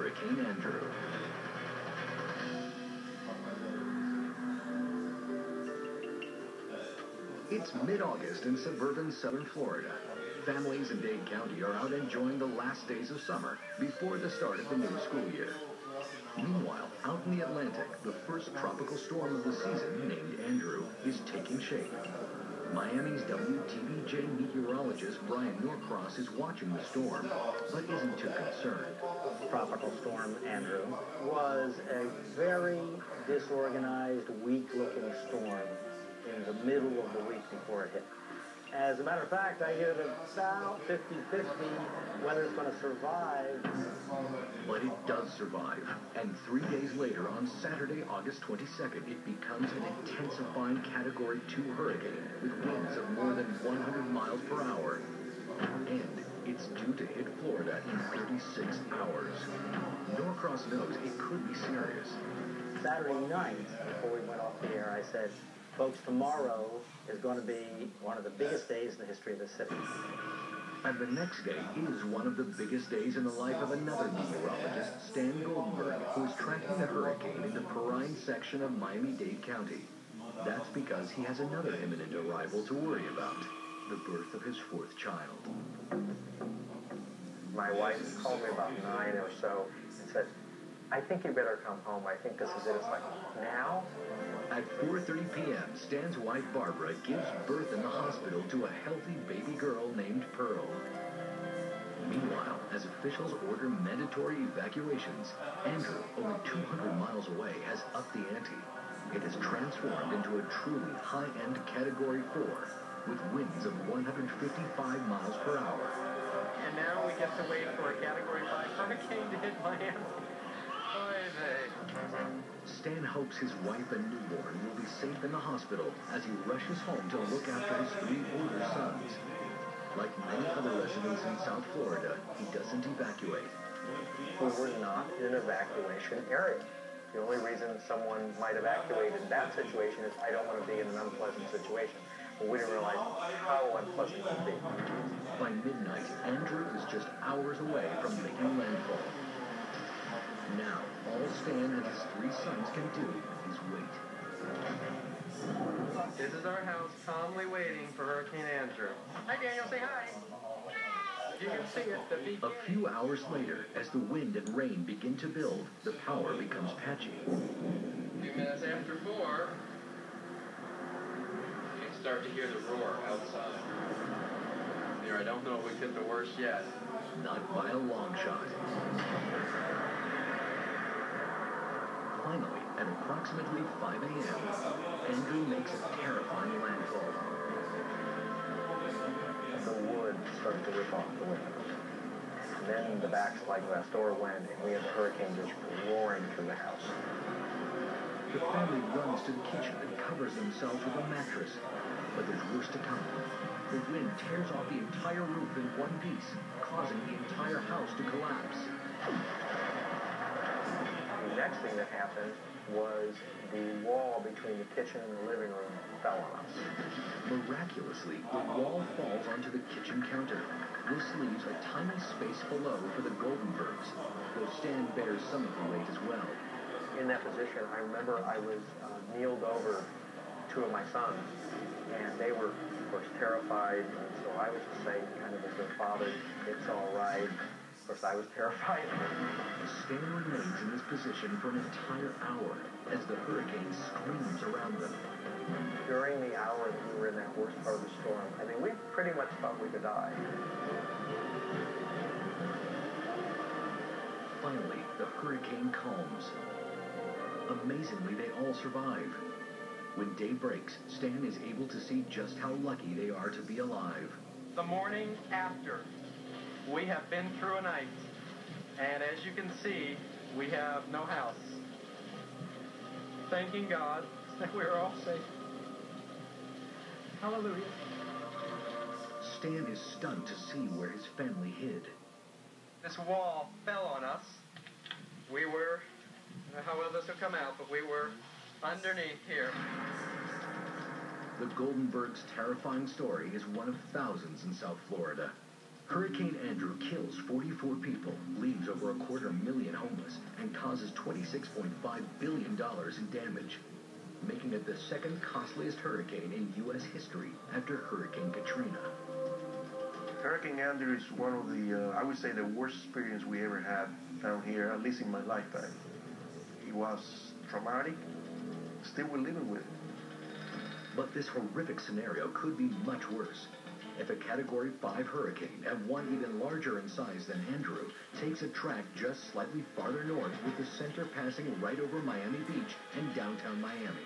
Hurricane Andrew. It's mid-August in suburban southern Florida. Families in Dade County are out enjoying the last days of summer before the start of the new school year. Meanwhile, out in the Atlantic, the first tropical storm of the season, named Andrew, is taking shape. Miami's WTVJ meteorologist Brian Norcross is watching the storm, but isn't too concerned. Tropical storm Andrew was a very disorganized, weak-looking storm in the middle of the week before it hit. As a matter of fact, I hear that about 50-50 whether it's going to survive. But it does survive, and 3 days later, on Saturday, August 22nd, it becomes an intensifying Category 2 hurricane with winds of more than 100 miles per hour. And it's due to hit Florida in 36 hours. Norcross knows it could be serious. Saturday night, before we went off the air, I said, folks, tomorrow is going to be one of the biggest days in the history of the city. And the next day is one of the biggest days in the life of another meteorologist, Stan Goldenberg, who is tracking the hurricane in the Perrine section of Miami-Dade County. That's because he has another imminent arrival to worry about, the birth of his fourth child. My wife called me about 9 or so and said, I think you better come home. I think this is it. It's like, now? At 4:30 p.m., Stan's wife, Barbara, gives birth in the hospital to a healthy baby girl named Pearl. Meanwhile, as officials order mandatory evacuations, Andrew, only 200 miles away, has upped the ante. It has transformed into a truly high-end Category 4, with winds of 155 miles per hour. And now we get to wait for a Category 5 hurricane to hit Miami. Stan hopes his wife and newborn will be safe in the hospital as he rushes home to look after his 3 older sons. Like many other residents in South Florida, he doesn't evacuate. We were not in an evacuation area. The only reason someone might evacuate in that situation is I don't want to be in an unpleasant situation. But we didn't realize how unpleasant it would be. By midnight, Andrew is just hours away from making landfall. Now, all Stan and his 3 sons can do is wait. This is our house, calmly waiting for Hurricane Andrew. Hi, Daniel, say hi. You can see it. A few hours later, as the wind and rain begin to build, the power becomes patchy. A few minutes after 4, you can start to hear the roar outside. Here, I don't know if we've hit the worst yet. Not by a long shot. Finally, at approximately 5 a.m., Andrew makes a terrifying landfall. The wood started to rip off the windows. And then the back slide glass door went, and we had the hurricane just roaring through the house. The family runs to the kitchen and covers themselves with a mattress. But there's worse to come. The wind tears off the entire roof in one piece, causing the entire house to collapse. The next thing that happened was the wall between the kitchen and the living room fell on us. Miraculously, the wall falls onto the kitchen counter. This leaves a tiny space below for the Goldenbergs, though Stan bears some of the weight as well. In that position, I remember I was kneeled over 2 of my sons, and they were, of course, terrified, and so I was just saying, kind of as their father, it's all right. Of course, I was terrified. Stan remains in this position for an entire hour as the hurricane screams around them. During the hour that we were in that worst part of the storm, I mean, we pretty much thought we could die. Finally, the hurricane calms. Amazingly, they all survive. When day breaks, Stan is able to see just how lucky they are to be alive. The morning after, we have been through a night, and as you can see, we have no house. Thanking God that we're all safe. Hallelujah. Stan is stunned to see where his family hid. This wall fell on us. We were, I don't know how well this will come out, but we were underneath here. The Goldenbergs' terrifying story is one of thousands in South Florida. Hurricane Andrew kills 44 people, leaves over 250,000 homeless, and causes $26.5 billion in damage, making it the second costliest hurricane in U.S. history after Hurricane Katrina. Hurricane Andrew is one of the, I would say, the worst experience we ever had down here, at least in my lifetime. It was traumatic. Still we're living with it. But this horrific scenario could be much worse. If a Category 5 hurricane, and one even larger in size than Andrew, takes a track just slightly farther north with the center passing right over Miami Beach and downtown Miami,